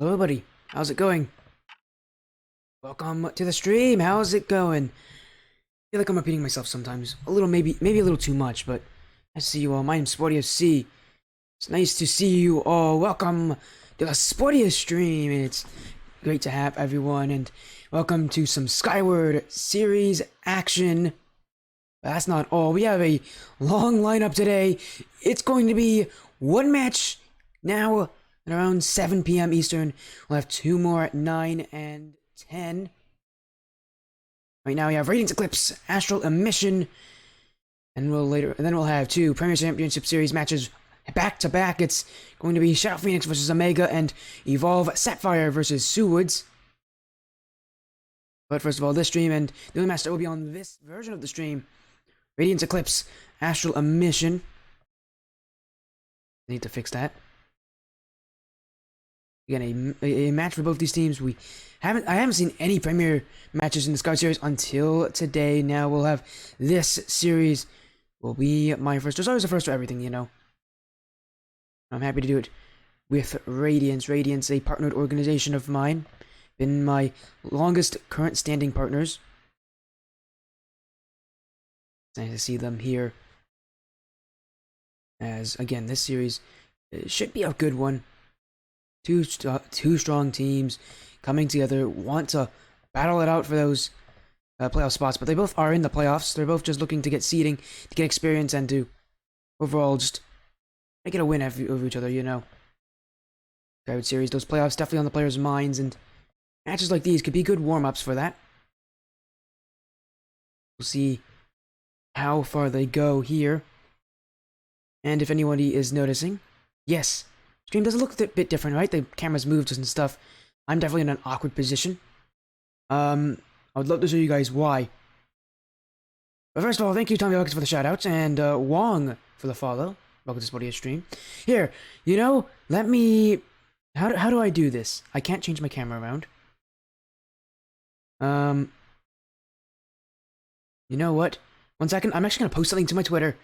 Hello, buddy. How's it going? Welcome to the stream. How's it going? I feel like I'm repeating myself sometimes. A little, maybe a little too much, but I see you all. My name's SportyFC. It's nice to see you all. Welcome to the SportyFC stream. And it's great to have everyone. And welcome to some Skyward series action. But that's not all. We have a long lineup today. It's going to be one match now at around 7 p.m. Eastern. We'll have two more at 9 and 10. Right now we have Radiance, Eclipse, Astral, Emission, and then we'll have two Premier Championship Series matches back to back. It's going to be Shadow Phoenix versus Omega and Evolve Sapphire versus Suwoods. But first of all, this stream and the only match that will be on this version of the stream: Radiance, Eclipse, Astral, Emission. I need to fix that. Again, a match for both these teams. I haven't seen any Premier matches in the Skyward series until today. Now we'll have this series will be my first. There's always a first for everything, you know. I'm happy to do it with Radiance. Radiance, a partnered organization of mine, been my longest current standing partners. It's nice to see them here. As again, this series should be a good one. Two strong teams coming together, want to battle it out for those playoff spots, but they both are in the playoffs. They're both just looking to get seeding, to get experience, and to overall just make it a win over each other, you know. Skyward series, those playoffs definitely on the players' minds, and matches like these could be good warm-ups for that. We'll see how far they go here. And if anybody is noticing, yes, stream does look a bit different, right? The camera's moved and stuff. I'm definitely in an awkward position. I would love to show you guys why. But first of all, thank you, Tommy Hawkins, for the shoutouts, and Wong for the follow. Welcome to SportyFC stream. Here, you know, let me... How do I do this? I can't change my camera around. You know what? 1 second, I'm actually going to post something to my Twitter.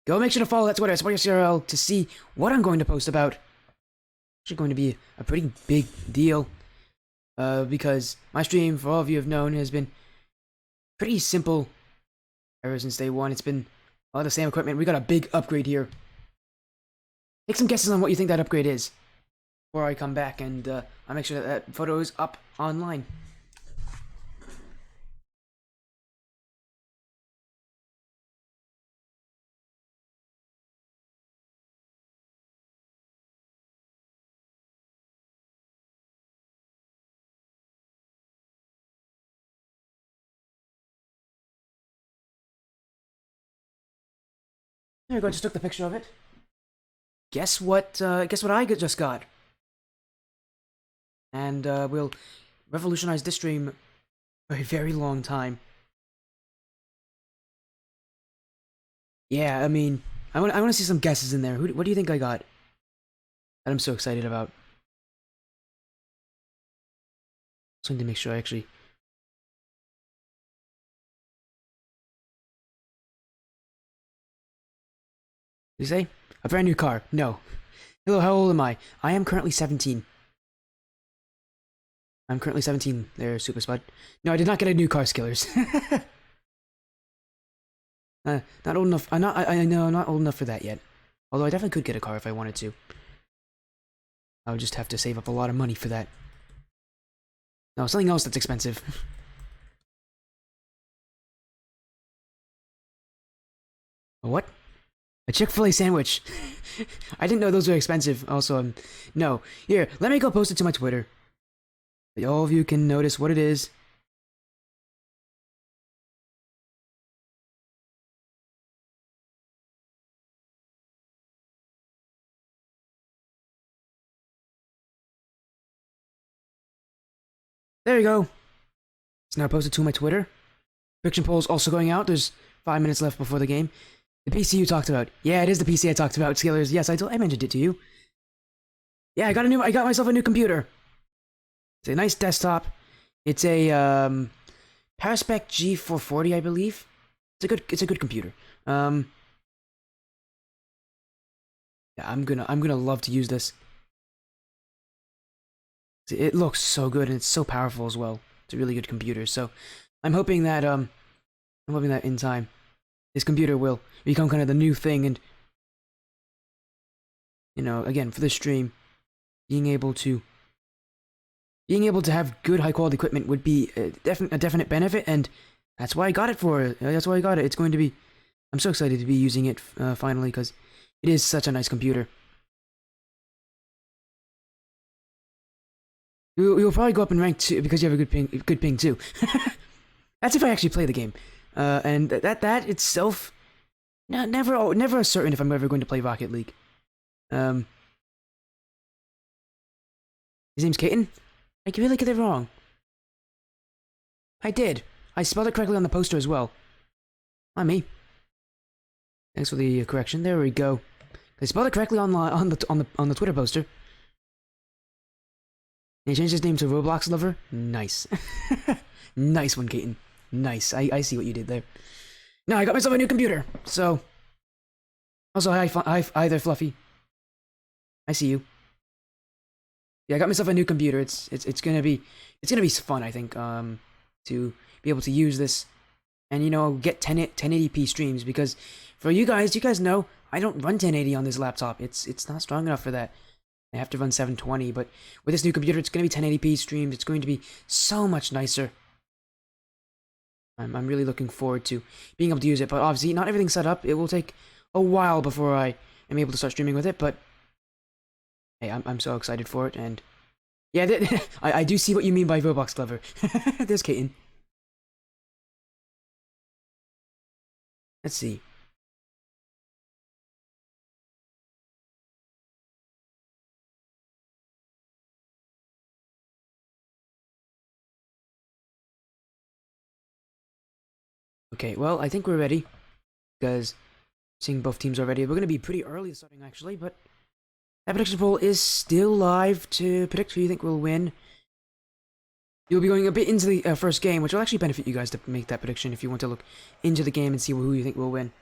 Go make sure to follow that Twitter, SportyFCRL, to see what I'm going to post about. Actually going to be a pretty big deal. Because my stream, for all of you have known, has been pretty simple ever since day one. It's been a lot of the same equipment. We got a big upgrade here. Take some guesses on what you think that upgrade is before I come back, and I'll make sure that photo is up online. There we go, just took the picture of it. Guess what I just got? And we'll revolutionize this stream for a very long time. Yeah, I mean, I want to see some guesses in there. What do you think I got that I'm so excited about? Just need to make sure I actually... Did you say? A brand new car. No. Hello, how old am I? I am currently 17. I'm currently 17 there, Super Spud. No, I did not get a new car, Skillers. Not old enough. I know I'm not old enough for that yet. Although I definitely could get a car if I wanted to. I would just have to save up a lot of money for that. No, something else that's expensive. What? A Chick-fil-A sandwich. I didn't know those were expensive. Also, no. Here, let me go post it to my Twitter. So all of you can notice what it is. There you go. It's now posted to my Twitter. Prediction poll is also going out. There's 5 minutes left before the game. The PC you talked about. Yeah, it is the PC I talked about, Skillers. Yes, I mentioned it to you. Yeah, I got myself a new computer. It's a nice desktop. It's a Paraspec G440, I believe. It's a good computer. Yeah, I'm gonna love to use this. It looks so good and it's so powerful as well. It's a really good computer. So I'm hoping that in time this computer will become kind of the new thing, and you know, again, for this stream, being able to have good high quality equipment would be a definite benefit, and that's why I got it for. That's why I got it. It's going to be. I'm so excited to be using it finally, because it is such a nice computer. You'll probably go up in rank too because you have a good ping too. That's if I actually play the game, and that itself, never certain if I'm ever going to play Rocket League. His name's Kaiten? I really get it wrong. I did. I spelled it correctly on the poster as well. Not me. Thanks for the correction. There we go. I spelled it correctly on the Twitter poster. And he changed his name to Roblox Lover. Nice. Nice one, Kaiten. Nice. I see what you did there. Now I got myself a new computer. So. Also, hi there, Fluffy. I see you. Yeah, I got myself a new computer. It's gonna be fun, I think, to be able to use this and, you know, get 1080p streams, because for you guys know I don't run 1080 on this laptop. It's not strong enough for that. I have to run 720, but with this new computer, it's gonna be 1080p streams. It's going to be so much nicer. I'm really looking forward to being able to use it, but obviously not everything's set up. It will take a while before I am able to start streaming with it, but hey, I'm so excited for it, and yeah, I do see what you mean by Roblox Clever. There's Kaiten. Let's see. Okay, well, I think we're ready, because seeing both teams already, we're going to be pretty early starting actually, but that prediction poll is still live to predict who you think will win. You'll be going a bit into the first game, which will actually benefit you guys to make that prediction if you want to look into the game and see who you think will win.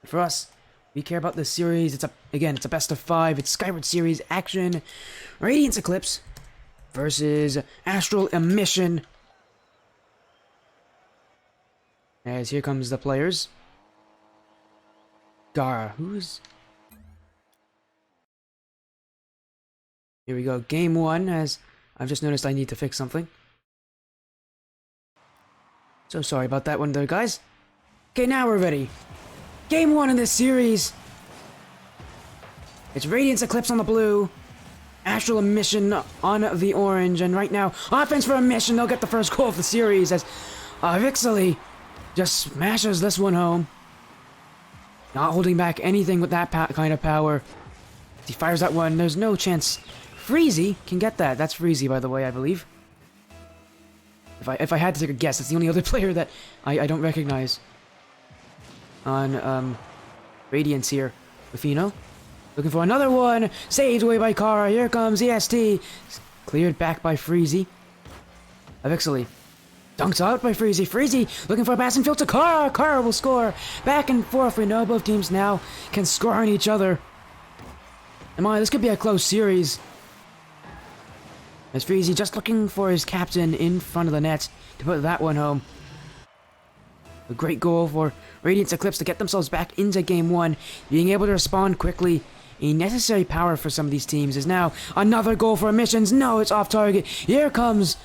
But for us, we care about this series. It's a best of 5. It's Skyward series action. Radiance Eclipse versus Astral Emission. As here comes the players. Gara, who's... Here we go, game 1, as I've just noticed I need to fix something. So sorry about that one there, guys. Okay, now we're ready. Game 1 in this series. It's Radiance Eclipse on the blue, Astral Emission on the orange, and right now, offense for Emission. They'll get the first goal of the series as Vixley just smashes this one home. Not holding back anything with that kind of power. He fires that one. There's no chance Freezy can get that. That's Freezy, by the way, I believe. If I had to take a guess, it's the only other player that I don't recognize on Radiance here. Buffino looking for another one. Saved away by Kara. Here comes EST. Cleared back by Freezy. Vixley dunked out by Freezy. Freezy looking for a pass and field to Kara. Kara will score. Back and forth. We know both teams now can score on each other. Am I? This could be a close series. As Freezy just looking for his captain in front of the net to put that one home. A great goal for Radiance Eclipse to get themselves back into game 1. Being able to respond quickly. A necessary power for some of these teams is now another goal for Emissions. No, it's off target. Here comes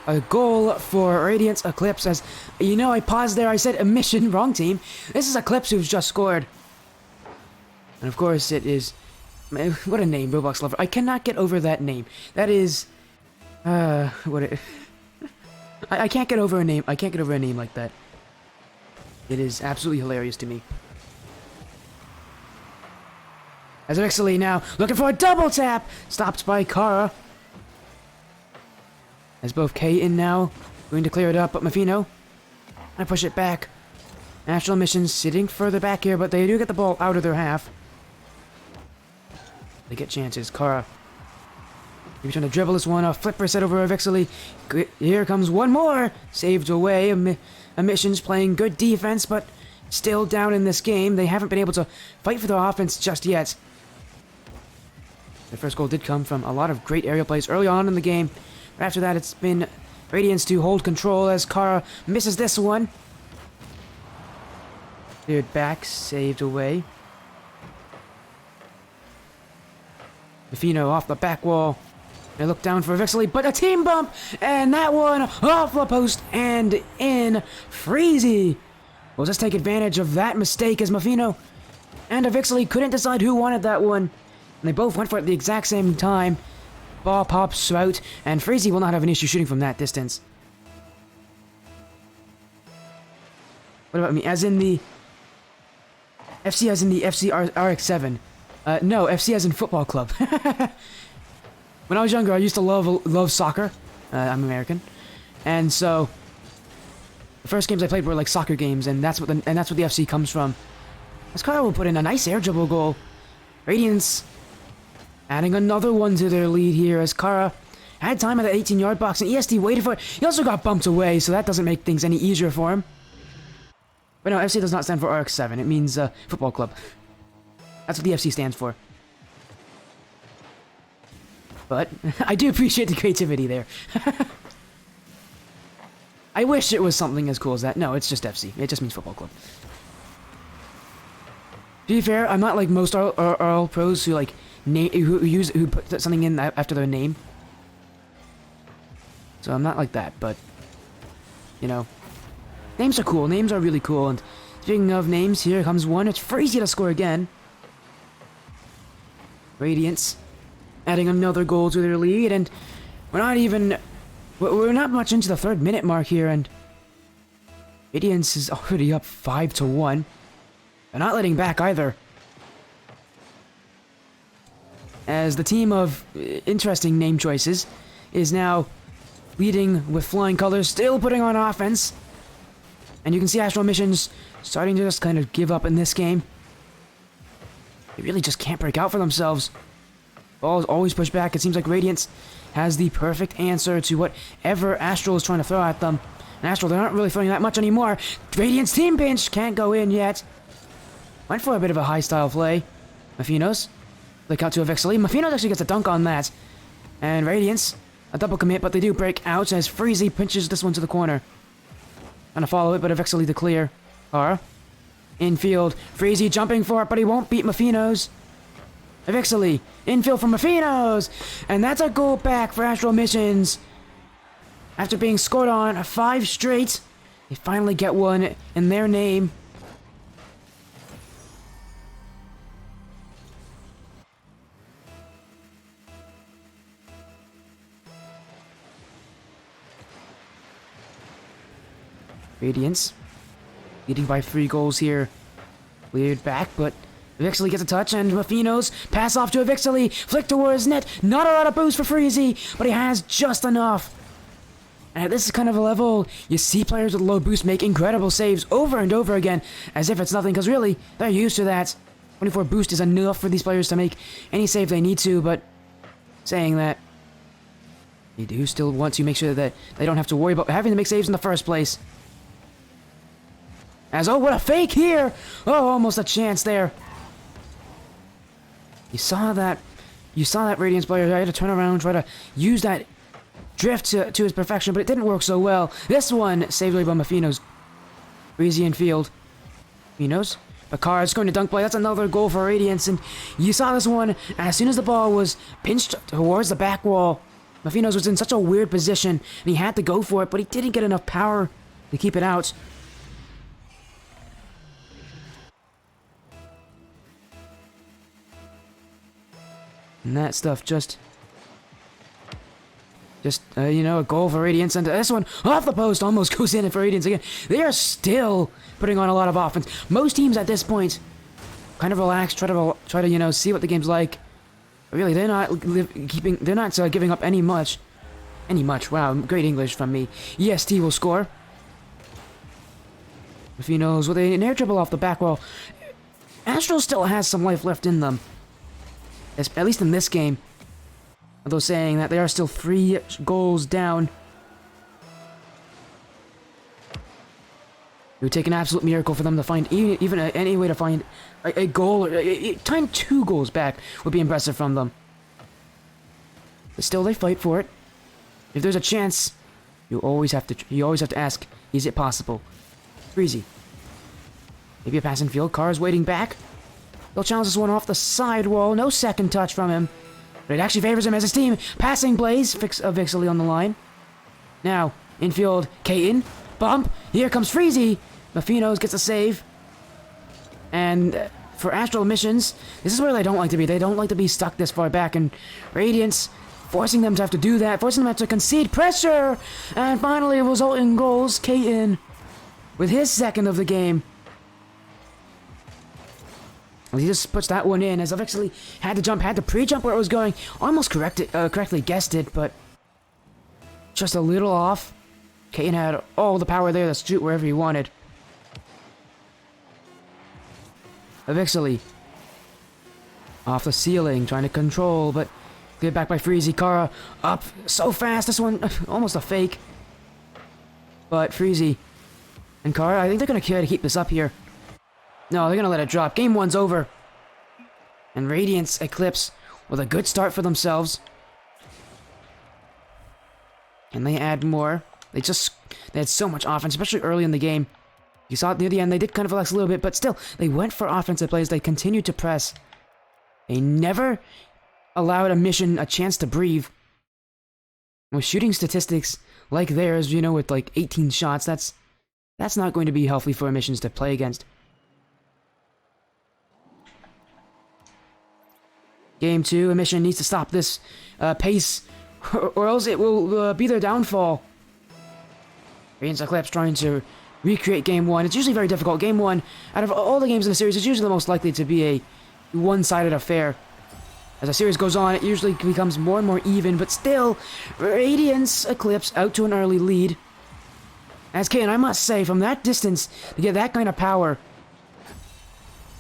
a goal for Radiance Eclipse. As you know, I paused there. I said Emission, wrong team. This is Eclipse who's just scored. And of course it is... What a name, Roblox Lover. I cannot get over that name. That is... I can't get over a name. I can't get over a name like that. It is absolutely hilarious to me. As Vixley now looking for a double tap! Stopped by Kara. As both Kaiten now going to clear it up, but Mafino, I push it back. Astral Emission sitting further back here, but they do get the ball out of their half. They get chances. Kara. Maybe trying to dribble this one off. Flipper set over Vixley. Here comes one more. Saved away. Emission's playing good defense, but still down in this game. They haven't been able to fight for their offense just yet. The first goal did come from a lot of great aerial plays early on in the game. But after that, it's been Radiance to hold control as Kara misses this one. Cleared back, saved away. Mafino off the back wall. They look down for Vixley, but a team bump! And that one off the post and in. Freezy will just take advantage of that mistake as Mafino and Vixley couldn't decide who wanted that one. And they both went for it at the exact same time. Ball pops out, and Freezy will not have an issue shooting from that distance. What about me? As in the... FC as in the FC RX-7. No, FC as in football club. When I was younger, I used to love soccer. I'm American. And so... the first games I played were like soccer games, and that's what the FC comes from. As Kara will put in a nice air dribble goal. Radiance adding another one to their lead here as Kara had time at the 18-yard box and ESD waited for it. He also got bumped away, so that doesn't make things any easier for him. But no, FC does not stand for RX-7. It means football club. That's what the FC stands for. But I do appreciate the creativity there. I wish it was something as cool as that. No, it's just FC. It just means football club. To be fair, I'm not like most RL pros who like who put something in after their name. So I'm not like that, but you know, names are cool. Names are really cool. And speaking of names, here comes one. It's Freezy to score again. Radiance adding another goal to their lead, and we're not much into the 3rd minute mark here, and Radiance is already up 5-1. They're not letting back either. As the team of interesting name choices is now leading with flying colors, still putting on offense. And you can see Astral Emission's starting to just kind of give up in this game. They really just can't break out for themselves. Ball is always pushed back. It seems like Radiance has the perfect answer to whatever Astral is trying to throw at them. And Astral, they're not really throwing that much anymore. Radiance team pinch can't go in yet. Went for a bit of a high-style play. Mafino's. They cut to a Vixley. Mafino's actually gets a dunk on that. And Radiance, a double commit, but they do break out as Freezy pinches this one to the corner. Trying to follow it, but a Vixley to clear. Kara. Infield. Freezy jumping for it, but he won't beat Mafino's. Vixley. Infield from Mafino's. And that's a goal back for Astral Missions. After being scored on 5 straight, they finally get one in their name. Radiance leading by 3 goals here. Cleared back, but Vixley gets a touch, and Mafino's pass off to a Vixley. Flick towards net. Not a lot of boost for Freezy, but he has just enough. And at this kind of a level, you see players with low boost make incredible saves over and over again, as if it's nothing, because really, they're used to that. 24 boost is enough for these players to make any save they need to, but saying that, they do still want to make sure that they don't have to worry about having to make saves in the first place. As, oh, what a fake here! Oh, almost a chance there. You saw that Radiance player try to turn around, try to use that drift to his perfection, but it didn't work so well. This one saved away by Mafino's. Breezy in field. Mafino's. Picard's going to dunk play. That's another goal for Radiance, and you saw this one as soon as the ball was pinched towards the back wall. Mafino's was in such a weird position, and he had to go for it, but he didn't get enough power to keep it out. And that stuff just you know, a goal for Radiance, and this one off the post almost goes in for Radiance again. They are still putting on a lot of offense. Most teams at this point kind of relax, try to you know, see what the game's like. But really, they're not giving up any much. Wow, great English from me. EST will score. Mafino's with an air dribble off the back wall. Astral still has some life left in them. At least in this game. Although saying that they are still 3 goals down. It would take an absolute miracle for them to find even any way to find a goal. Tying 2 goals back would be impressive from them. But still, they fight for it. If there's a chance, you always have to ask, is it possible? Freezy. Maybe a passing field. Car's waiting back. He'll challenge this one off the sidewall. No second touch from him. But it actually favors him as his team. Passing Blaze. Vixily on the line. Now, infield, Katen. Bump. Here comes Freezy. Mafinos gets a save. And for Astral Emissions, this is where they don't like to be. They don't like to be stuck this far back. And Radiance forcing them to have to do that. Forcing them to have to concede pressure. And finally, resulting goals. Katen with his second of the game. He just puts that one in, as Vixily had to jump, had to pre-jump where it was going. Almost correctly guessed it, but just a little off. Katen had all the power there to shoot wherever he wanted. Vixily off the ceiling, trying to control, but get back by Freezy. Kara up so fast. This one almost a fake. But Freezy and Kara, I think they're going to try to keep this up here. No, they're going to let it drop. Game 1's over. And Radiance Eclipse with a good start for themselves. And they add more. They had so much offense, especially early in the game. You saw it near the end, they did kind of relax a little bit, but still, they went for offensive plays. They continued to press. They never allowed Emission a chance to breathe. With shooting statistics like theirs, you know, with like 18 shots, that's not going to be healthy for Emissions to play against. Game 2, Emission needs to stop this pace, or else it will be their downfall. Radiance Eclipse trying to recreate Game 1. It's usually very difficult. Game 1, out of all the games in the series, it's usually the most likely to be a one-sided affair. As the series goes on, it usually becomes more and more even, but still, Radiance Eclipse out to an early lead. As Katen, I must say, from that distance, to get that kind of power.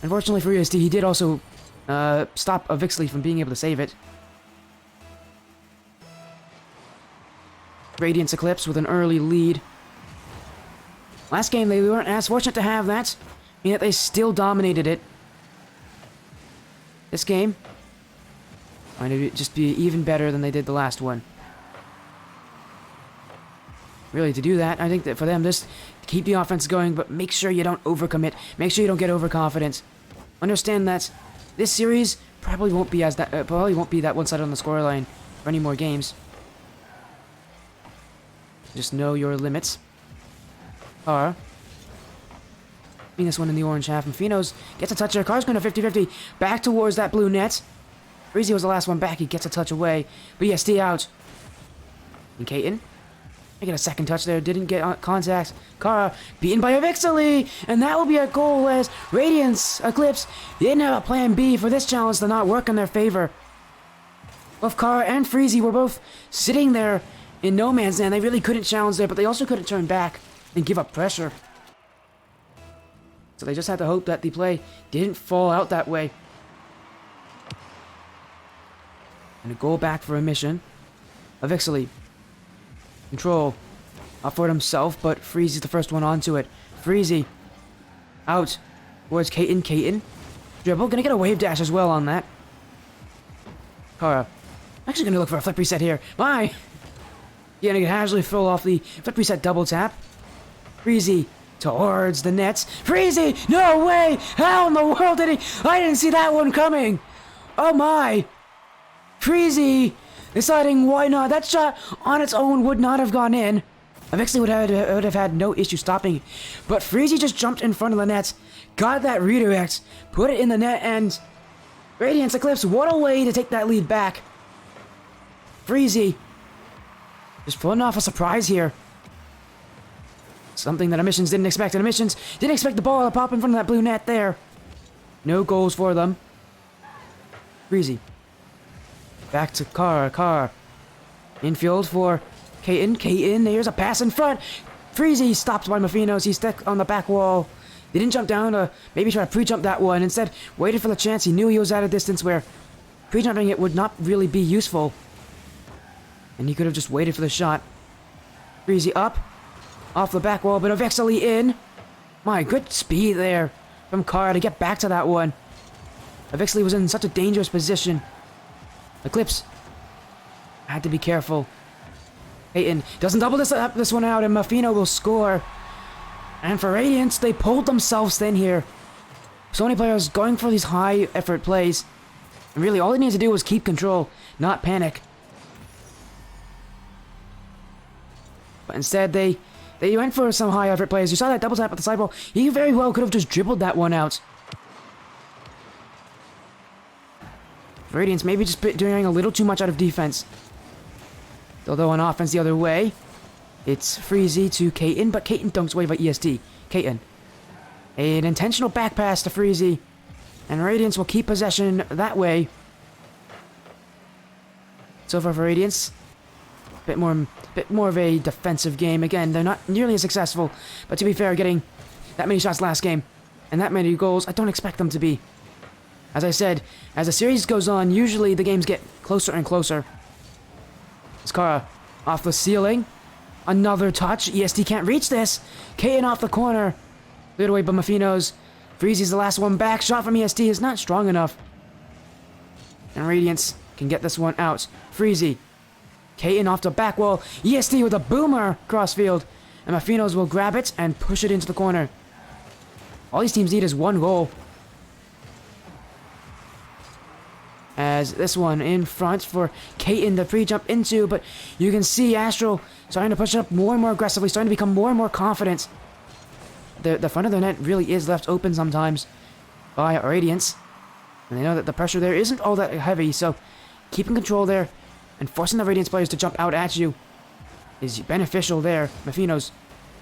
Unfortunately for USD, he did also stop Vixily from being able to save it. Radiance Eclipse with an early lead. Last game, they weren't as fortunate to have that, and yet they still dominated it. This game, going to just be even better than they did the last one. Really, to do that, I think that for them, just keep the offense going, but make sure you don't overcommit. Make sure you don't get overconfident. Understand that this series probably won't be that one-sided on the scoreline for any more games. Just know your limits. Car. This one in the orange half. And Finos gets a touch there. Car's going to 50-50. Back towards that blue net. Freezy was the last one back. He gets a touch away. But ESD out. And Katen. I get a second touch there. Didn't get contact. Kara beaten by a Vixily. And that will be a goal as Radiance Eclipse didn't have a plan B for this challenge to not work in their favor. Both Kara and Freezy were both sitting there in no man's land. They really couldn't challenge there, but they also couldn't turn back and give up pressure. So they just had to hope that the play didn't fall out that way. And a goal back for Emission. Vixily. Control. Up for it himself, but Freezy's the first one onto it. Freezy. Out. Towards Katen. Katen. Dribble. Gonna get a wave dash as well on that. Kara. Actually gonna look for a flip reset here. Bye! Yeah, and he can casually throw off the flip reset double tap. Freezy towards the nets. Freezy! No way! How in the world did he? I didn't see that one coming! Oh my! Freezy deciding why not. That shot on its own would not have gone in. Vixily would have had no issue stopping. But Freezy just jumped in front of the net, got that redirect, put it in the net, and Radiance Eclipse, what a way to take that lead back. Freezy just pulling off a surprise here. Something that Emissions didn't expect. And Emissions didn't expect the ball to pop in front of that blue net there. No goals for them. Freezy. Back to Kara. Infield for Katen. Katen, there's a pass in front. Freezy stopped by Mafinos. He's stuck on the back wall. He didn't jump down to maybe try to pre-jump that one. Instead, waited for the chance. He knew he was at a distance where pre-jumping it would not really be useful. And he could have just waited for the shot. Freezy up. Off the back wall, but Vixily in. My, good speed there from Kara to get back to that one. Vixily was in such a dangerous position. Eclipse Had to be careful. Peyton doesn't double this one out, and Mafino will score. And for Radiance, they pulled themselves thin here. So many players going for these high effort plays. And really, all they need to do was keep control, not panic. But instead, they went for some high effort plays. You saw that double tap at the sideball. He very well could have just dribbled that one out. Radiance maybe just doing a little too much out of defense. Although on offense the other way, it's Freezy to Kaiten, but Kaiten dunks away by ESD. Kaiten. An intentional back pass to Freezy. And Radiance will keep possession that way. So far for Radiance, bit more of a defensive game. Again, they're not nearly as successful, but to be fair, getting that many shots last game and that many goals, I don't expect them to be. As I said, as the series goes on, usually the games get closer and closer. Skara off the ceiling. Another touch. ESD can't reach this. Kaiten off the corner. Cleared away by Mafino's. Freezy's the last one back. Shot from ESD is not strong enough. And Radiance can get this one out. Freezy. Kaiten off the back wall. ESD with a boomer crossfield. And Mafino's will grab it and push it into the corner. All these teams need is one goal. As this one in front for Kaiten to pre-jump into, but you can see Astral starting to push it up more and more aggressively, starting to become more and more confident. The front of the net really is left open sometimes by Radiance. And they know that the pressure there isn't all that heavy, so keeping control there and forcing the Radiance players to jump out at you is beneficial there. Mafino's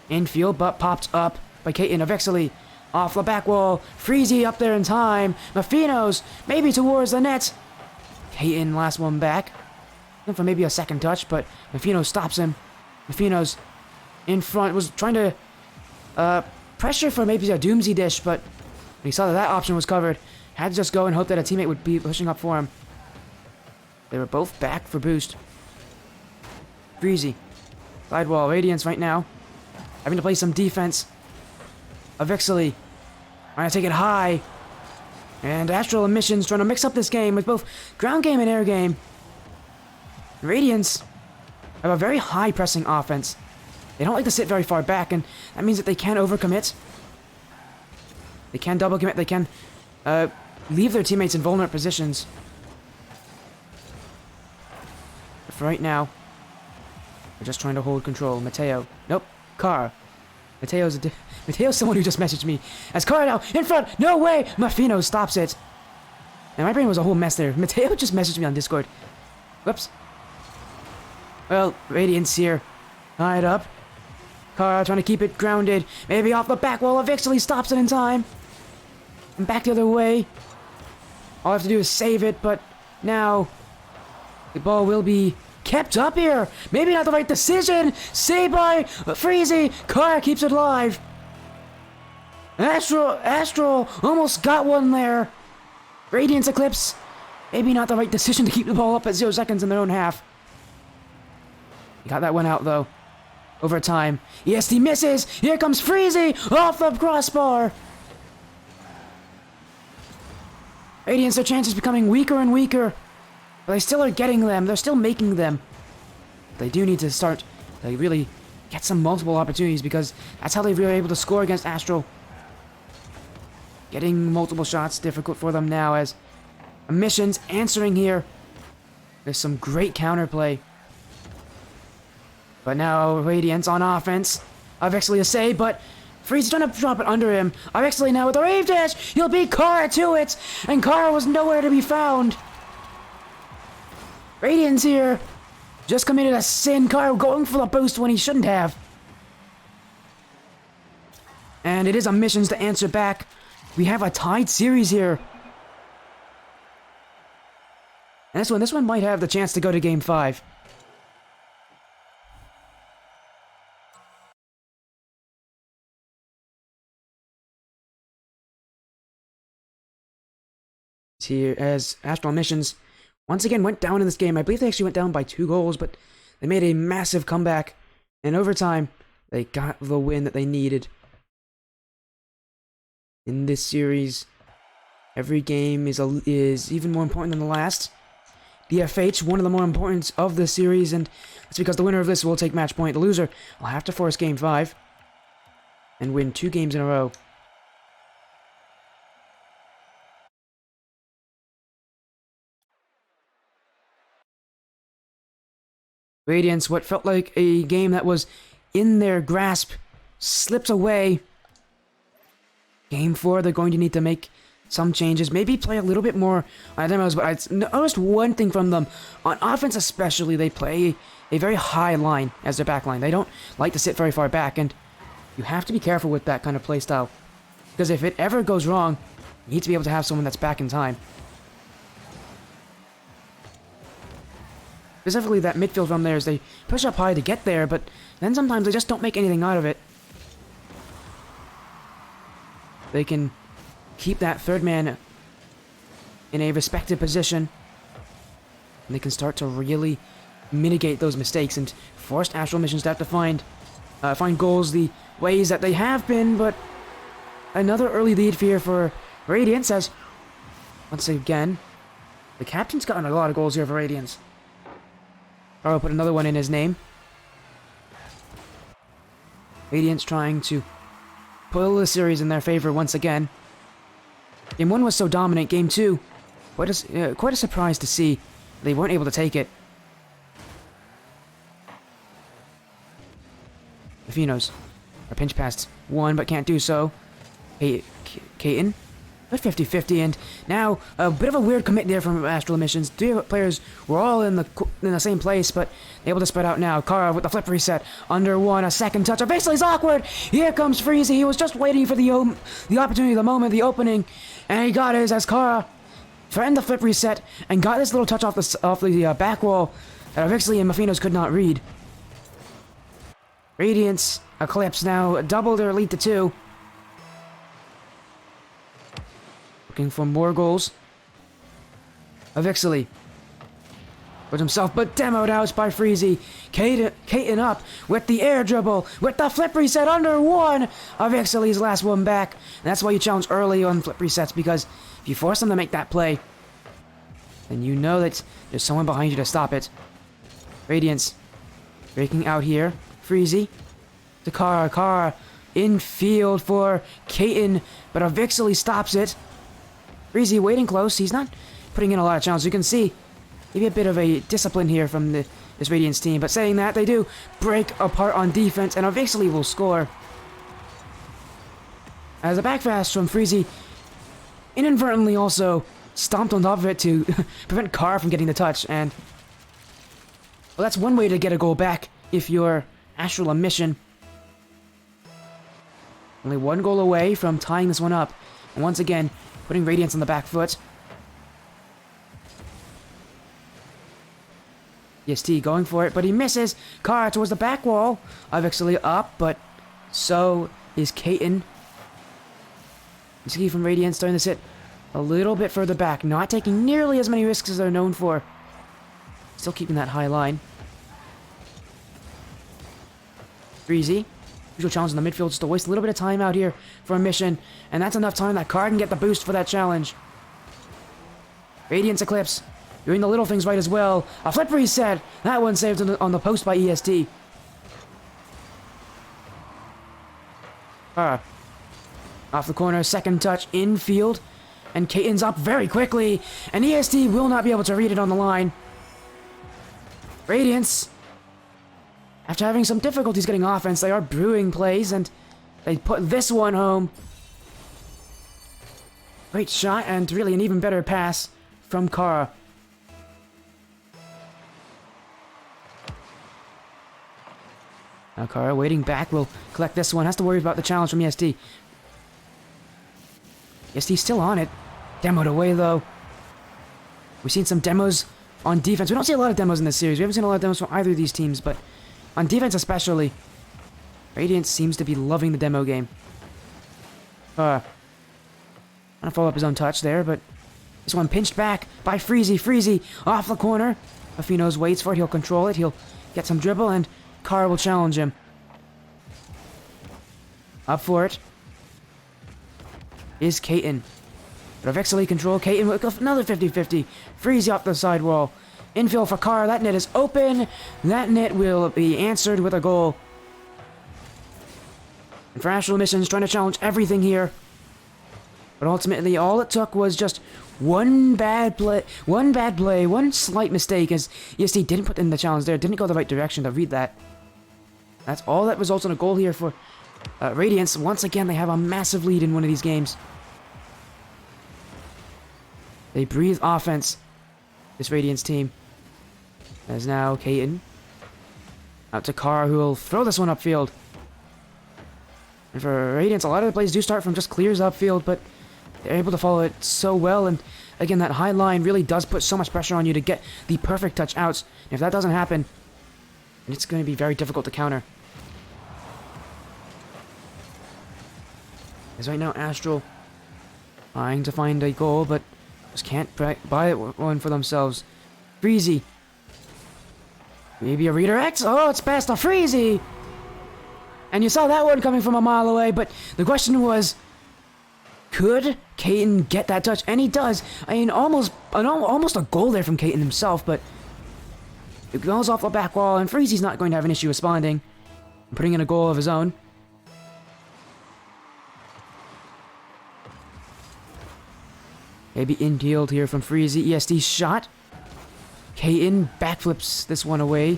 infield, but popped up by Kaiten eventually. Off the back wall, Freezy up there in time. Mafino's maybe towards the net. Kaiten last one back. Looking for maybe a second touch, but Mafino stops him. Mafino's in front, was trying to pressure for maybe a Doomsy dish, but he saw that that option was covered. Had to just go and hope that a teammate would be pushing up for him. They were both back for boost. Freezy. Sidewall, Radiance right now. Having to play some defense. Avixley trying to take it high. And Astral Emission's trying to mix up this game with both ground game and air game. Radiance have a very high pressing offense. They don't like to sit very far back, and that means that they can overcommit. They can double commit. They can leave their teammates in vulnerable positions. But for right now, they're just trying to hold control. Mateo. Nope. Kara. Mateo's someone who just messaged me. As Kara now in front. No way. Mafino stops it. And my brain was a whole mess there. Mateo just messaged me on Discord. Whoops. Well, Radiance here. Tied up. Kara trying to keep it grounded. Maybe off the back wall. Eventually stops it in time. And back the other way. All I have to do is save it, but now the ball will be kept up here. Maybe not the right decision. Saved by Freezy. Kara keeps it alive. Astral almost got one there. Radiance Eclipse. Maybe not the right decision to keep the ball up at 0 seconds in their own half. He got that one out though. Overtime. ESD misses. Here comes Freezy off the crossbar. Radiance, their chances becoming weaker and weaker. But they still are getting them. They're still making them. They do need to start to really get some multiple opportunities, because that's how they were able to score against Astral. Getting multiple shots difficult for them now, as Emission's answering here. There's some great counterplay. But now Radiance on offense. Avixley a save, but Freezy's trying to drop it under him. Avixley now with a rave dash. He'll beat Kara to it. And Kara was nowhere to be found. Radiance here. Just committed a sin. Kara going for the boost when he shouldn't have. And it is Emission's to answer back. We have a tied series here. And this one might have the chance to go to Game 5. Here as Astral Emissions once again went down in this game. I believe they actually went down by 2 goals, but they made a massive comeback. In overtime, they got the win that they needed. In this series, every game is even more important than the last. the FH, one of the more important of the series, and that's because the winner of this will take match point. The loser will have to force Game 5 and win 2 games in a row. Radiance, what felt like a game that was in their grasp, slipped away. Game 4, they're going to need to make some changes, maybe play a little bit more on demos, but I noticed one thing from them. On offense especially, they play a very high line as their back line. They don't like to sit very far back, and you have to be careful with that kind of play style. Because if it ever goes wrong, you need to be able to have someone that's back in time. Specifically that midfield from theirs, they push up high to get there, but then sometimes they just don't make anything out of it. They can keep that third man in a respected position, and they can start to really mitigate those mistakes and force Astral missions to have to find goals the ways that they have been. But another early lead here for Radiance, as once again the captain's gotten a lot of goals here for Radiance. I'll put another one in his name. Radiance trying to pull the series in their favor once again. Game 1 was so dominant. Game 2, quite a surprise to see they weren't able to take it. Finos are pinch past one, but can't do so. Kaiten, but 50-50, and now a bit of a weird commit there from Astral Emissions. 3 players were all in the same place, but able to spread out now. Kara with the flip reset, under 1, a second touch. Basically, it's awkward. Here comes Freezy. He was just waiting for the opportunity, the moment, the opening, and he got his as Kara threatened the flip reset and got this little touch off the back wall that Vixley and Mafinos could not read. Radiance, Eclipse now doubled their lead to 2. Looking for more goals. Avixley with himself, but demoed out by Freezy. Kaiten up with the air dribble, with the flip reset under 1. Avixley's last one back. And that's why you challenge early on flip resets, because if you force them to make that play, then you know that there's someone behind you to stop it. Radiance breaking out here. Freezy to Kara. Kara in field for Kaiten, but Avixley stops it. Freezy waiting close. He's not putting in a lot of challenges. You can see maybe a bit of a discipline here from this Radiance team. But saying that, they do break apart on defense, and Avixley will score. As a backfast from Freezy inadvertently also stomped on top of it to prevent Kara from getting the touch. And well, that's one way to get a goal back if you're Astral Emission. Only 1 goal away from tying this one up. And once again, putting Radiance on the back foot. EST going for it, but he misses. Kara towards the back wall. Avixley up, but so is Kaiten. You see from Radiance starting to sit a little bit further back, not taking nearly as many risks as they're known for. Still keeping that high line. Freezy. Usual challenge in the midfield, just to waste a little bit of time out here for a mission. And that's enough time that Kara can get the boost for that challenge. Radiance Eclipse doing the little things right as well. A flip reset. That one saved on the post by EST. Off the corner, second touch, infield. And Kaiten's up very quickly. And EST will not be able to read it on the line. Radiance, after having some difficulties getting offense, they are brewing plays, and they put this one home. Great shot, and really an even better pass from Kara. Now Kara waiting back, will collect this one. Has to worry about the challenge from EST. EST still on it. Demoed away, though. We've seen some demos on defense. We don't see a lot of demos in this series. We haven't seen a lot of demos from either of these teams, but on defense especially, Radiance seems to be loving the demo game. Trying to follow up his own touch there, but this one pinched back by Freezy. Freezy off the corner. Mafinos waits for it. He'll control it. He'll get some dribble, and Kara will challenge him. Up for it is Kaiten. But Avixley control. Kaiten with another 50-50. Freezy off the side wall. Infill for Kara. That net is open. That net will be answered with a goal. And for Astral Emission's trying to challenge everything here. But ultimately, all it took was just one bad play, one slight mistake, as EST didn't put in the challenge there, didn't go the right direction to read that. That's all that results in a goal here for Radiance. Once again, they have a massive lead in one of these games. They breathe offense, this Radiance team. As now Kaiten out to Kara, who will throw this one upfield. And for Radiance, a lot of the plays do start from just clears upfield, but they're able to follow it so well. And again, that high line really does put so much pressure on you to get the perfect touch outs. And if that doesn't happen, it's going to be very difficult to counter. As right now, Astral trying to find a goal, but just can't buy one for themselves. Freezy. Maybe a redirect? Oh, it's past a Freezy! And you saw that one coming from a mile away, but the question was, could Kaiten get that touch? And he does. I mean, almost a goal there from Kaiten himself, but it goes off the back wall, and Freezy's not going to have an issue responding and putting in a goal of his own. Maybe in-field here from Freezy. ESD shot. Kaiten backflips this one away.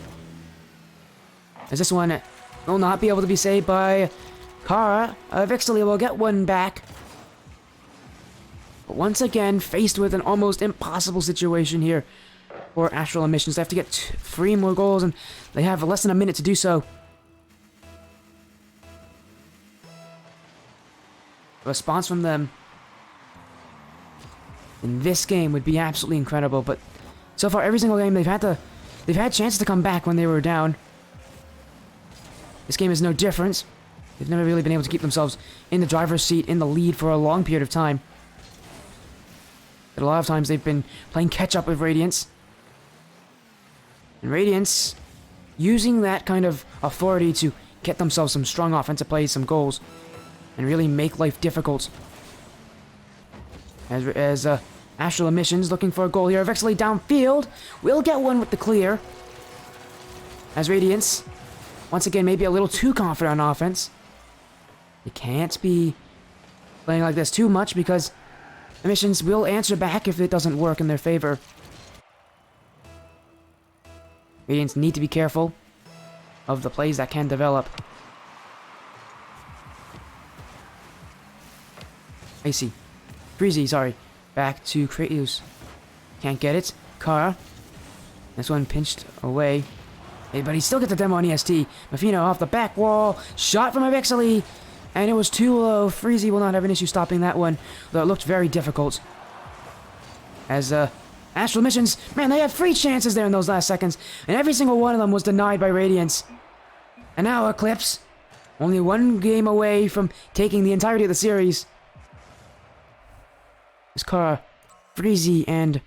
As this one will not be able to be saved by Kara. Vixley will get one back. But once again, faced with an almost impossible situation here for Astral Emissions. They have to get 3 more goals, and they have less than a minute to do so. A response from them in this game would be absolutely incredible, but so far every single game they've had chances to come back when they were down. This game is no different. They've never really been able to keep themselves in the driver's seat, in the lead for a long period of time. But a lot of times they've been playing catch-up with Radiance. And Radiance using that kind of authority to get themselves some strong offensive plays, some goals, and really make life difficult. As Astral Emissions looking for a goal here. Vexley downfield. Will get one with the clear. As Radiance, once again, maybe a little too confident on offense. You can't be playing like this too much because Emissions will answer back if it doesn't work in their favor. Radiance need to be careful of the plays that can develop. Icy. Freezy, sorry. Back to Kratos. Can't get it. Kara. This one pinched away. Hey, but he still gets the demo on EST. Mafino off the back wall. Shot from Avexley. And it was too low. Freezy will not have an issue stopping that one, though it looked very difficult. As Astral Emissions, man, they had 3 chances there in those last seconds, and every single one of them was denied by Radiance. And now Eclipse, only 1 game away from taking the entirety of the series. Is Kara, Freezy, and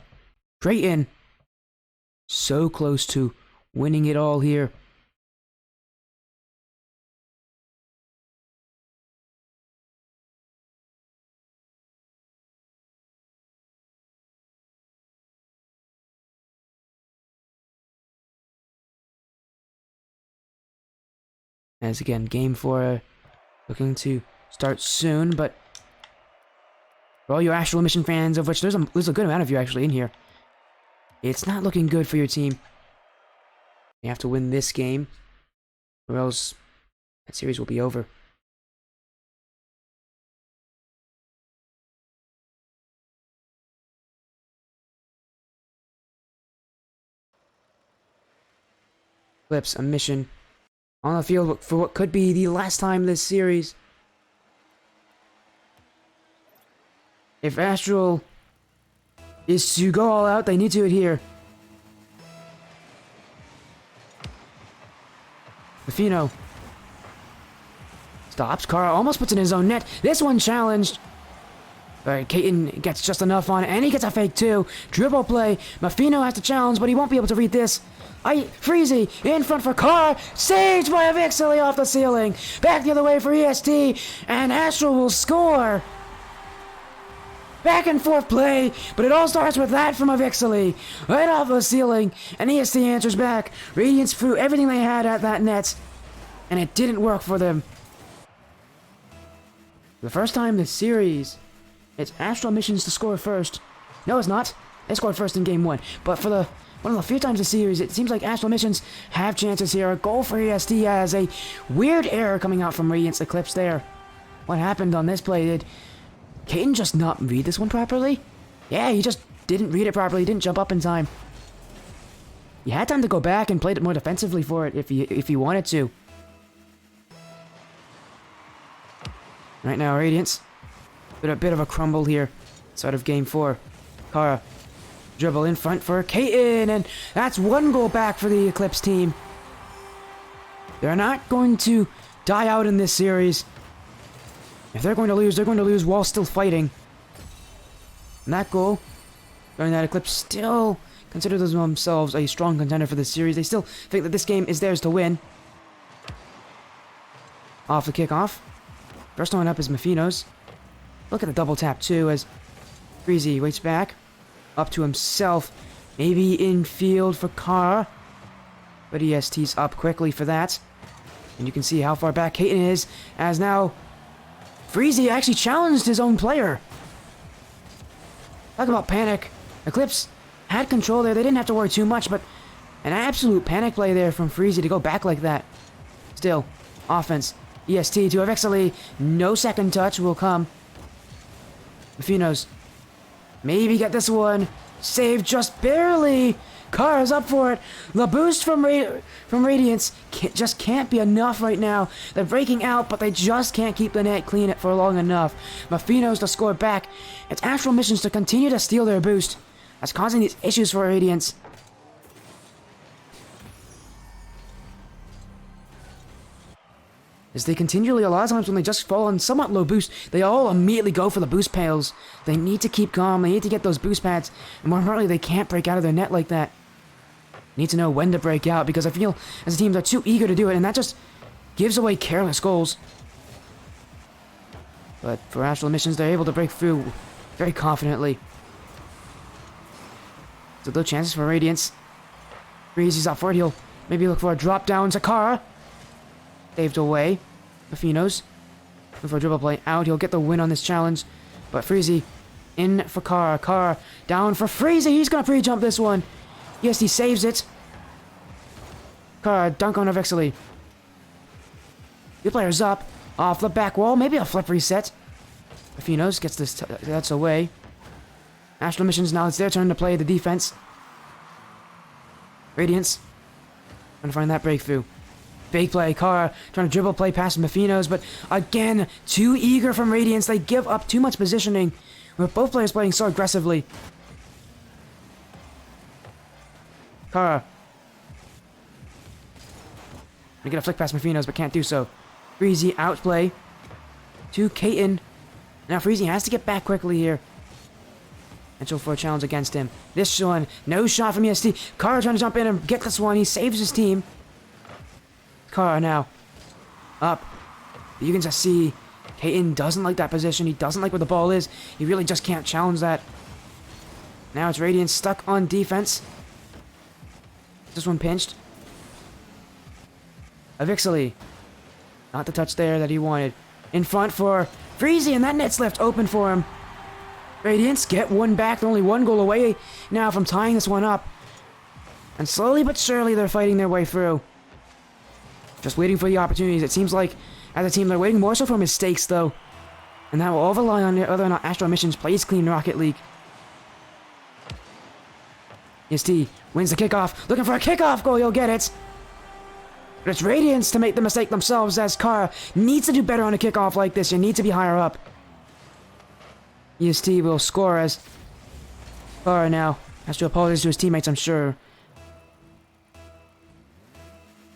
Drayton so close to winning it all here. As again, Game 4 looking to start soon, but for all you Astral Emission fans, of which there's a good amount of you actually in here, it's not looking good for your team. You have to win this game, or else that series will be over. Eclipse, Emission on the field for what could be the last time this series. If Astral is to go all out, they need to adhere. Mafino stops. Kara almost puts it in his own net. This one challenged. Alright, Kaiten gets just enough on it, and he gets a fake too. Dribble play. Mafino has to challenge, but he won't be able to read this. Freezy in front for Kara. Saved by Avixley off the ceiling. Back the other way for EST, and Astral will score. Back and forth play, but it all starts with that from Avixley. Right off the ceiling, and EST answers back. Radiance threw everything they had at that net, and it didn't work for them. For the first time this series, it's Astral Missions to score first. No, it's not. They scored first in game 1, but for one of the few times this series, it seems like Astral Missions have chances here. A goal for EST as a weird error coming out from Radiance Eclipse there. What happened on this play? Did Caden just not read this one properly? Yeah, he just didn't read it properly. He didn't jump up in time. You had time to go back and played it more defensively for it if you wanted to. Right now, Radiance. A bit of a crumble here. Start of game 4. Kara. Dribble in front for Caden, and that's 1 goal back for the Eclipse team. They're not going to die out in this series. If they're going to lose while still fighting. And that goal, showing that Eclipse still consider themselves a strong contender for this series. They still think that this game is theirs to win. Off the kickoff. First one up is Mafino's. Look at the double tap too as Freezy waits back. Up to himself. Maybe in field for Kara. But EST's up quickly for that. And you can see how far back Caden is. As now Freezy actually challenged his own player. Talk about panic. Eclipse had control there. They didn't have to worry too much, but an absolute panic play there from Freezy to go back like that. Still, offense. EST to Avixley. No second touch will come. Mafino's. Maybe get this one. Saved just barely. Kara's up for it. The boost from Radiance just can't be enough right now. They're breaking out, but they just can't keep the net clean for long enough. Mafino's to score back. It's Astral Missions to continue to steal their boost. That's causing these issues for Radiance. As they continually, a lot of times when they just fall on somewhat low boost, they all immediately go for the boost pails. They need to keep calm, they need to get those boost pads, and more importantly, they can't break out of their net like that. Need to know when to break out, because I feel as a team they're too eager to do it, and that just gives away careless goals. But for Astral Missions, they're able to break through very confidently. So no chances for Radiance. Breezy's up for it, he'll maybe look for a drop down to Kara. Saved away. Mafino's. Looking for a dribble play out. He'll get the win on this challenge. But Freezy in for Kara. Kara down for Freezy. He's going to pre-jump this one. Yes, he saves it. Kara dunk on Avixley. The player's up. Off the back wall. Maybe a flip reset. Mafino's gets this. That's away. Astral Missions now. It's their turn to play the defense. Radiance. Trying to find that breakthrough. Fake play, Kara trying to dribble play past Mafino's, but again, too eager from Radiance. They give up too much positioning with both players playing so aggressively. Kara. Gonna get a flick past Mafino's, but can't do so. Freezy outplay to Caden. Now Freezy has to get back quickly here. Potential for a challenge against him. This one, no shot from EST. Kara trying to jump in and get this one. He saves his team. Kara now. Up. You can just see Caden doesn't like that position. He doesn't like where the ball is. He really just can't challenge that. Now it's Radiance stuck on defense. This one pinched. Avixley. Not the touch there that he wanted. In front for Freezy, and that net's left open for him. Radiance get one back. They're only 1 goal away now from tying this one up. And slowly but surely they're fighting their way through. Just waiting for the opportunities. It seems like, as a team, they're waiting more so for mistakes, though. And that will all rely on whether or not Astral Missions plays clean Rocket League. EST wins the kickoff. Looking for a kickoff goal. He'll get it. But it's Radiance to make the mistake themselves, as Kara needs to do better on a kickoff like this. You need to be higher up. EST will score as Kara now has to apologize to his teammates, I'm sure.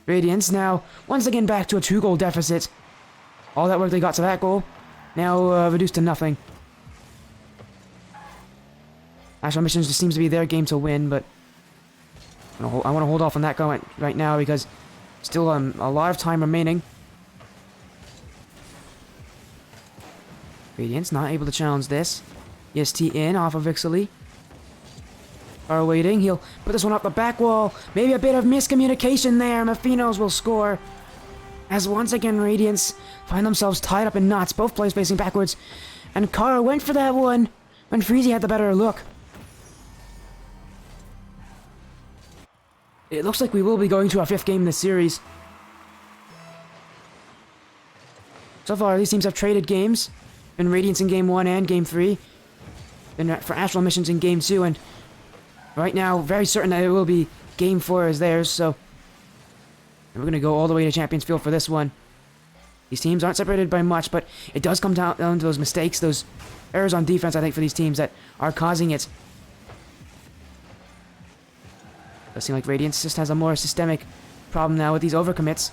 Radiance now, once again back to a 2-goal deficit. All that work they got to that goal, now reduced to nothing. Astral Missions just seems to be their game to win, but I want to hold off on that comment right now because still a lot of time remaining. Radiance not able to challenge this. EST in off of Ixaly. Are waiting. He'll put this one off the back wall. Maybe a bit of miscommunication there. Mephinos will score. As once again, Radiance find themselves tied up in knots. Both players facing backwards. And Kara went for that one when Freezy had the better look. It looks like we will be going to our 5th game in this series. So far, these teams have traded games. Been Radiance in Game 1 and Game 3. Been for Astral Missions in Game 2, and right now, very certain that it will be Game 4 is theirs, so we're going to go all the way to Champions Field for this one. These teams aren't separated by much, but it does come down to those mistakes, those errors on defense, I think, for these teams that are causing it. Does seem like Radiance just has a more systemic problem now with these overcommits.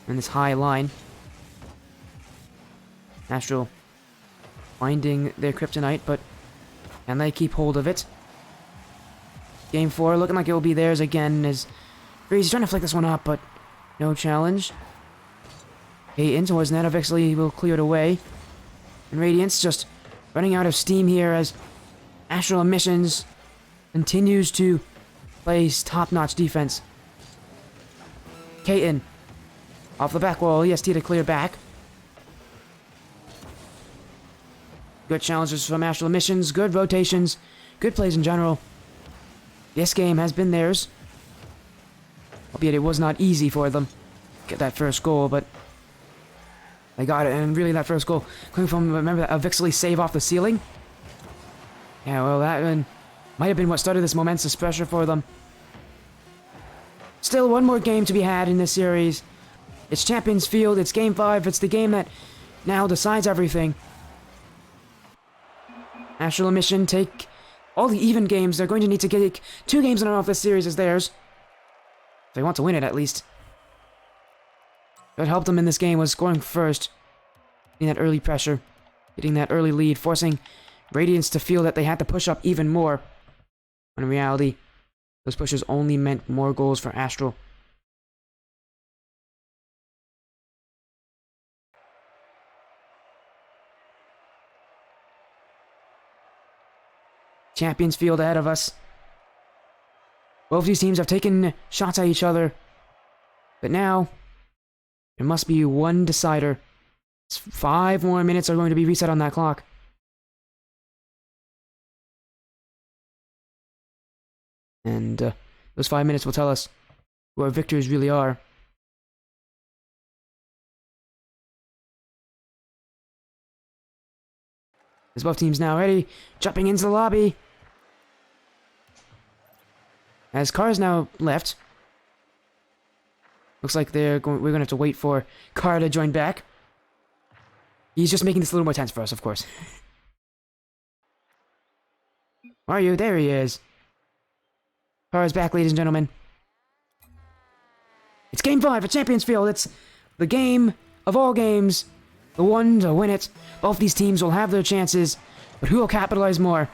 And this high line. Astral finding their kryptonite, but can they keep hold of it? Game 4 looking like it will be theirs again as Freezy's trying to flick this one up, but no challenge. Peyton towards net eventually will clear it away. And Radiance just running out of steam here as Astral Emissions continues to play top-notch defense. Kaiten off the back wall, EST to clear back. Good challenges from Astral Emissions, good rotations, good plays in general. This game has been theirs. Albeit it was not easy for them to get that first goal, but they got it, and really that first goal coming from, remember that Vixley save off the ceiling? Yeah, well that one might have been what started this momentous pressure for them. Still one more game to be had in this series. It's Champions Field, it's Game 5, it's the game that now decides everything. Astral Emission take all the even games. They're going to need to get 2 games in a row if this series is theirs. If they want to win it, at least. What helped them in this game was scoring first. Getting that early pressure. Getting that early lead. Forcing Radiance to feel that they had to push up even more. When in reality, those pushes only meant more goals for Astral. Champions Field ahead of us. Both these teams have taken shots at each other. But now, there must be one decider. 5 more minutes are going to be reset on that clock. And those 5 minutes will tell us who our victors really are. As both teams now ready, jumping into the lobby. As Car's now left. Looks like we're gonna have to wait for Car to join back. He's just making this a little more tense for us, of course. Where are you? There he is. Car is back, ladies and gentlemen. It's Game 5 at Champions Field. It's the game of all games. The one to win it. Both these teams will have their chances, but who will capitalize more?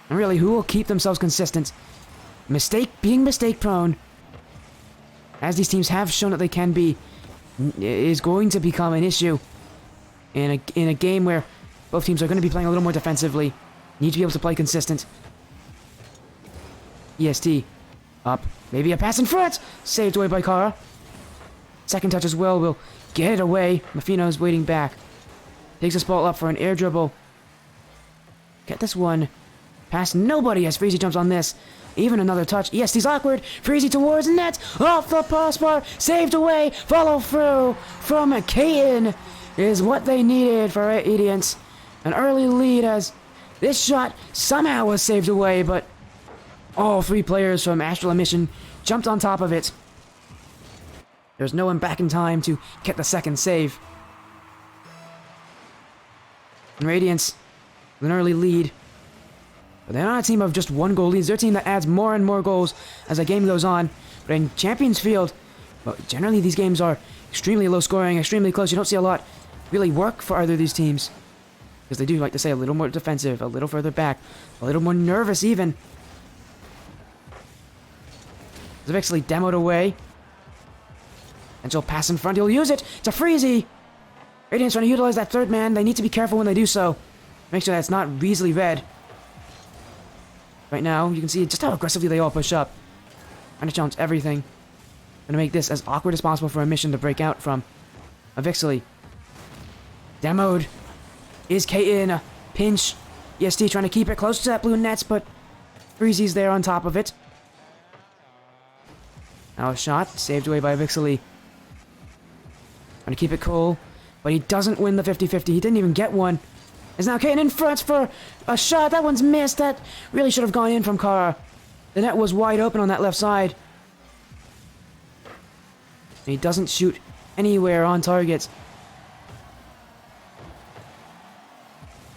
And really, who will keep themselves consistent? Being mistake prone, as these teams have shown that they can be, is going to become an issue in a game where both teams are going to be playing a little more defensively. Need to be able to play consistent. EST up, maybe a pass in front, saved away by Kara. Second touch as well will get it away. Mephinos waiting back. Takes this ball up for an air dribble. Get this one past nobody as Freezy jumps on this. Even another touch. EST's awkward. Freezy towards net. Off the crossbar. Saved away. Follow through from Kaiten is what they needed for Radiance. An early lead as this shot somehow was saved away, but all 3 players from Astral Emission jumped on top of it. There's no one back in time to get the second save. And Radiance with an early lead. But they're not a team of just 1 goal leads. They're a team that adds more and more goals as the game goes on. But in Champions Field, well, generally these games are extremely low scoring, extremely close. You don't see a lot really work for either of these teams. Because they do like to say a little more defensive, a little further back, a little more nervous even. They've actually demoed away. And she'll pass in front. He'll use it to Freezy. Radiance trying to utilize that third man. They need to be careful when they do so. Make sure that's not easily read. Right now, you can see just how aggressively they all push up. Trying to challenge everything. Gonna make this as awkward as possible for Emission to break out from. Avixley. Demoed. Is K in a pinch? EST trying to keep it close to that blue nets, but Freezy's there on top of it. Now a shot, saved away by Avixley. Trying to keep it cool, but he doesn't win the 50-50. He didn't even get one. Is now Kaden in front for a shot. That one's missed. That really should have gone in from Kara. The net was wide open on that left side. And he doesn't shoot anywhere on target.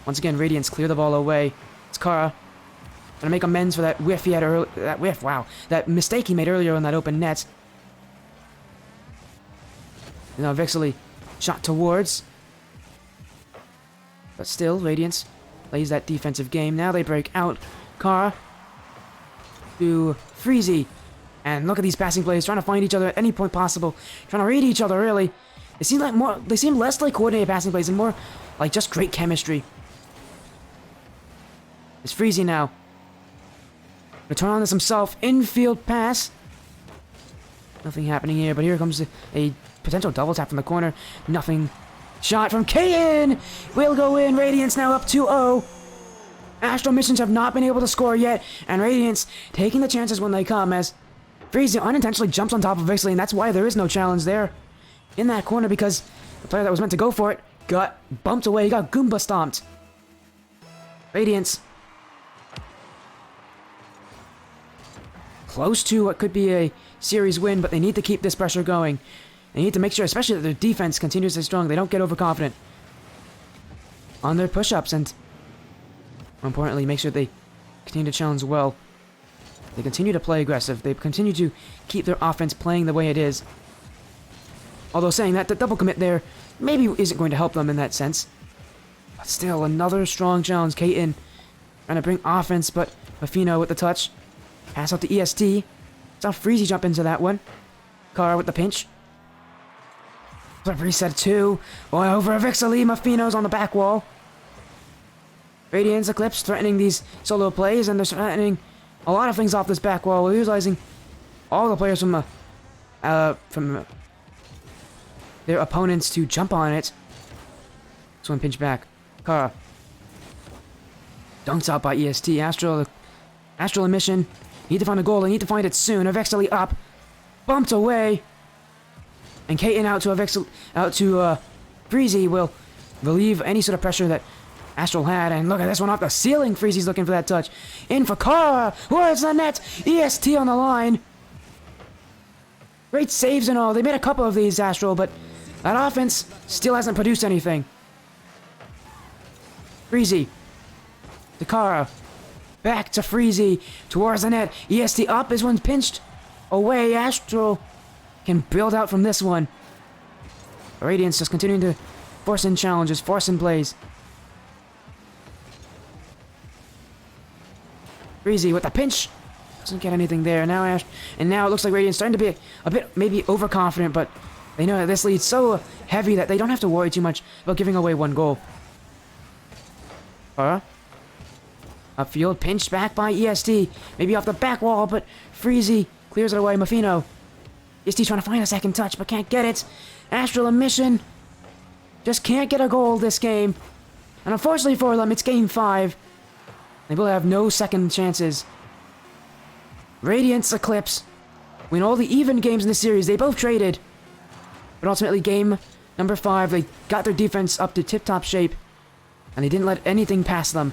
Once again, Radiance clear the ball away. It's Kara. Gonna make amends for that whiff he had earlier. That whiff, wow. That mistake he made earlier on that open net. And now Avixley shot towards. But still, Radiance plays that defensive game. Now they break out. Kara to Freezy. And look at these passing plays, trying to find each other at any point possible. Trying to read each other, really. They seem less like coordinated passing plays and more like just great chemistry. It's Freezy now. Gonna turn on this himself. Infield pass. Nothing happening here, but here comes a potential double tap from the corner. Nothing. Shot from KN! Will go in. Radiance now up 2-0. Astral missions have not been able to score yet, and Radiance taking the chances when they come as Freezy unintentionally jumps on top of Vixley, and that's why there is no challenge there in that corner, because the player that was meant to go for it got bumped away. He got Goomba stomped. Radiance close to what could be a series win, but they need to keep this pressure going. They need to make sure, especially that their defense continues to stay strong. They don't get overconfident on their push-ups, and more importantly, make sure they continue to challenge well. They continue to play aggressive. They continue to keep their offense playing the way it is. Although saying that, the double commit there maybe isn't going to help them in that sense. But still, another strong challenge. Kaiten trying to bring offense, but Mafino with the touch. Pass out to EST. Saw Freezy jump into that one. Kara with the pinch. Reset 2. Boy, over Avixley. Mafino's on the back wall. Radiance, Eclipse threatening these solo plays, and they're threatening a lot of things off this back wall. We're utilizing all the players from their opponents to jump on it. This one pinch back. Kara. Dunked out by EST. Astral Emission. Need to find a goal. They need to find it soon. Avixley up. Bumped away. And Kaiten out to Freezy will relieve any sort of pressure that Astral had. And look at this one off the ceiling. Freezy's looking for that touch. In for Kara. Where's the net? EST on the line. Great saves and all. They made a couple of these, Astral, but that offense still hasn't produced anything. Freezy. To Kara. Back to Freezy. Towards the net. EST up. This one's pinched away. Astral can build out from this one. Radiance just continuing to force in challenges, force in plays. Freezy with the pinch. Doesn't get anything there. Now and now it looks like Radiance starting to be a bit maybe overconfident, but they know that this lead's so heavy that they don't have to worry too much about giving away one goal. Upfield, pinched back by EST. Maybe off the back wall, but Freezy clears it away. Mafino. EST trying to find a second touch, but can't get it. Astral Emission just can't get a goal this game. And unfortunately for them, it's game 5. They will have no second chances. Radiance, Eclipse win all the even games in this series. They both traded. But ultimately, game number 5, they got their defense up to tip-top shape. And they didn't let anything pass them.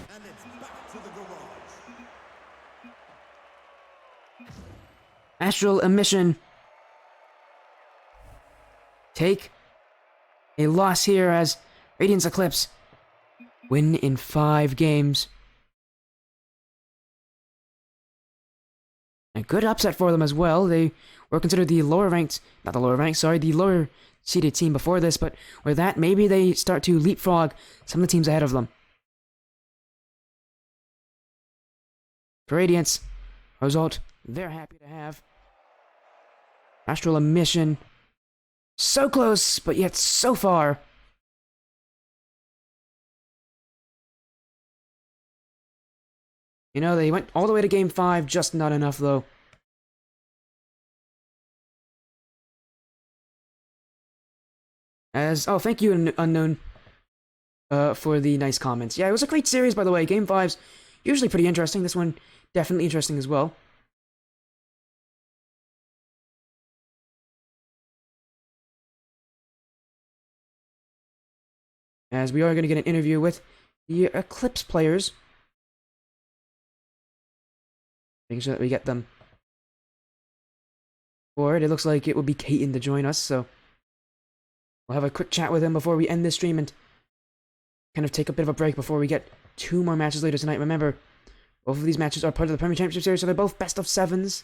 Astral Emission take a loss here as Radiance Eclipse win in 5 games. A good upset for them as well. They were considered the lower seeded team before this, but with that, maybe they start to leapfrog some of the teams ahead of them. For Radiance, a result they're happy to have. Astral Emission, so close, but yet so far. You know, they went all the way to Game 5, just not enough, though. Oh, thank you, Unknown, for the nice comments. Yeah, it was a great series, by the way. Game 5's usually pretty interesting. This one, definitely interesting as well. As we are going to get an interview with the Eclipse players. Making sure that we get them forward. It looks like it will be Kaiten to join us, so we'll have a quick chat with him before we end this stream and kind of take a bit of a break before we get 2 more matches later tonight. Remember, both of these matches are part of the Premier Championship Series, so they're both best of 7s.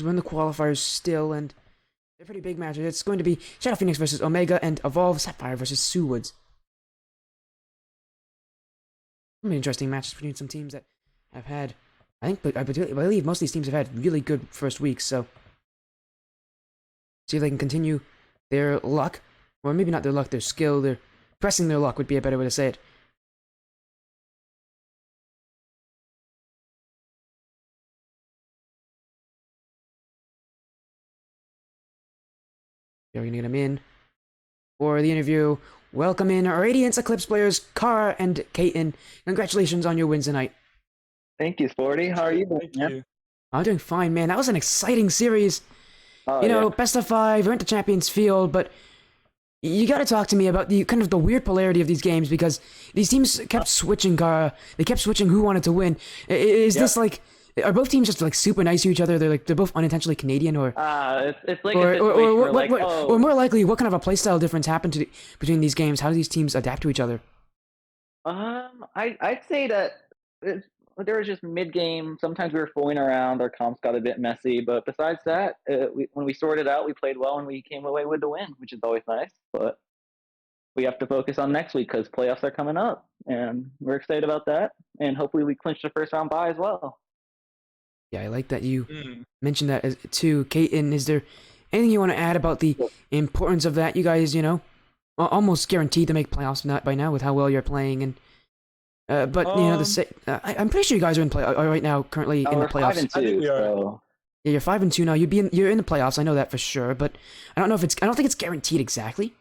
We're in the qualifiers still, and they're pretty big matches. It's going to be Shadow Phoenix versus Omega and Evolve Sapphire versus Suwoods. Some interesting matches between some teams that have had, I believe most of these teams have had really good first weeks, so see if they can continue their luck, or maybe not their luck, their skill, their pressing their luck would be a better way to say it. Yeah, we're gonna get them in for the interview. Welcome in Radiance Eclipse players, Kara and Kaiten. Congratulations on your wins tonight. Thank you, Sporty. How are you doing? Thank you. I'm doing fine, man. That was an exciting series. Oh, You know, yeah. best of 5, we went to Champions Field, but you gotta talk to me about the kind of the weird polarity of these games, because these teams kept switching, Kara. They kept switching who wanted to win. Is this like, are both teams just like super nice to each other? They're both unintentionally Canadian, or It's like a situation where, like, or more likely, what kind of a playstyle difference happened between these games? How do these teams adapt to each other? I'd say that there was just mid-game. Sometimes we were fooling around. Our comps got a bit messy, but besides that, when we sorted out, we played well and we came away with the win, which is always nice. But we have to focus on next week because playoffs are coming up, and we're excited about that. And hopefully, we clinch the first round bye as well. Yeah, I like that you mentioned that too. Kaiten, is there anything you want to add about the importance of that? You guys, you know, almost guaranteed to make playoffs by now with how well you're playing, and but you know, I'm pretty sure you guys are in play right now, currently in the playoffs. 5-2, so Yeah, you're 5-2 now. You're in the playoffs. I know that for sure, but I don't think it's guaranteed exactly.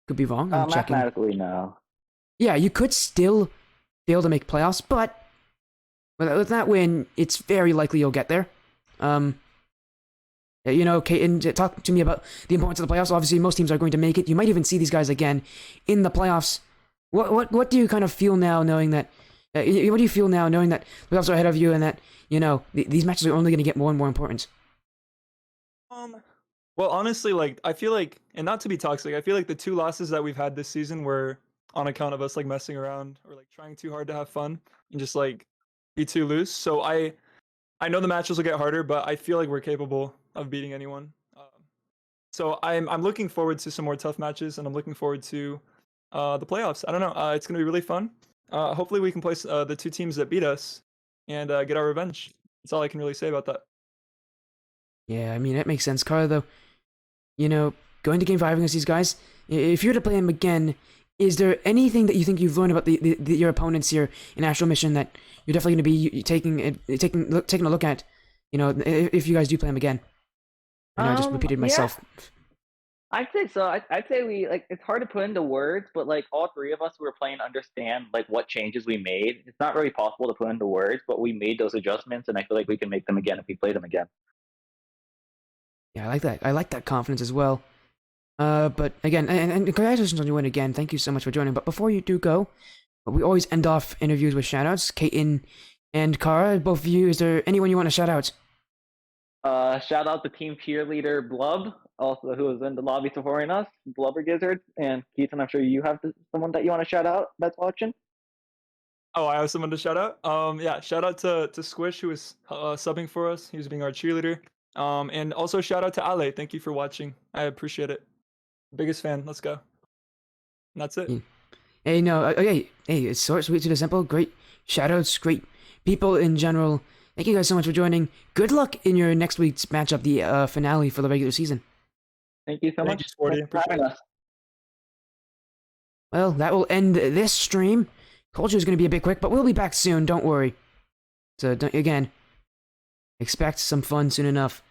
Could be wrong. I'm checking. mathematically, no. Yeah, you could still fail to make playoffs, but with that win, it's very likely you'll get there. You know, Kaiten, talk to me about the importance of the playoffs. Obviously, most teams are going to make it. You might even see these guys again in the playoffs. What do you kind of feel now, knowing that? What do you feel now, knowing that the playoffs are ahead of you, and that, you know, these matches are only going to get more and more important? Well, honestly, like, I feel like, and not to be toxic, I feel like the 2 losses that we've had this season were on account of us like messing around or like trying too hard to have fun and just like be too loose. So I know the matches will get harder, but I feel like we're capable of beating anyone. So I'm looking forward to some more tough matches, and I'm looking forward to the playoffs. I don't know. It's gonna be really fun. Hopefully we can place the 2 teams that beat us and get our revenge. That's all I can really say about that. Yeah, I mean, that makes sense, Carla, though. You know, going to Game 5 against these guys, if you were to play them again, is there anything that you think you've learned about your opponents here in Astral Mission that you're definitely going to be taking a look at, you know, if you guys do play them again? I know I just repeated myself. Yeah. I'd say so. I'd say we, like, it's hard to put into words, but like all 3 of us who were playing understand like what changes we made. It's not really possible to put into words, but we made those adjustments, and I feel like we can make them again if we play them again. Yeah, I like that. I like that confidence as well. But again, and congratulations on your win again. Thank you so much for joining. But before you do go, we always end off interviews with shoutouts. Kaiten and Kara, both of you, is there anyone you want to shout out? Shout out to team cheerleader Blub, also who was in the lobby supporting us, Blubber Gizzard, and Keaton. I'm sure you have someone that you want to shout out that's watching. Oh, I have someone to shout out. Yeah, shout out to Squish, who was subbing for us. He was being our cheerleader. And also shout out to Ale. Thank you for watching. I appreciate it. Biggest fan. Let's go. And that's it. Hey, no, hey, it's short, sweet, to the simple. Great shoutouts, great people in general. Thank you guys so much for joining. Good luck in your next week's matchup, the finale for the regular season. Thank you so much. You, Sporty. Thanks for having us. Well, that will end this stream. Culture is going to be a bit quick, but we'll be back soon. Don't worry. So, again, expect some fun soon enough.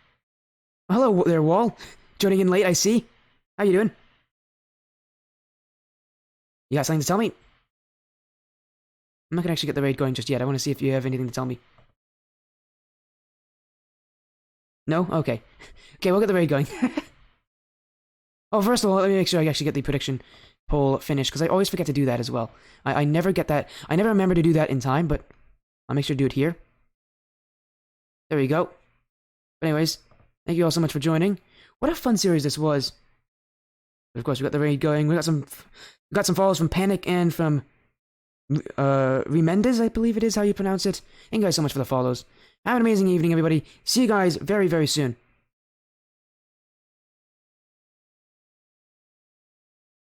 Hello there, Wall. Joining in late, I see. How you doing? You got something to tell me? I'm not gonna actually get the raid going just yet. I want to see if you have anything to tell me. No? Okay. Okay, we'll get the raid going. Oh, first of all, let me make sure I actually get the prediction poll finished, because I always forget to do that as well. I never get that. I never remember to do that in time, but I'll make sure to do it here. There we go. But anyways, thank you all so much for joining. What a fun series this was. But of course, we got the raid going. We got some follows from Panic and from Remendez, I believe it is how you pronounce it. Thank you guys so much for the follows. Have an amazing evening, everybody. See you guys very, very soon.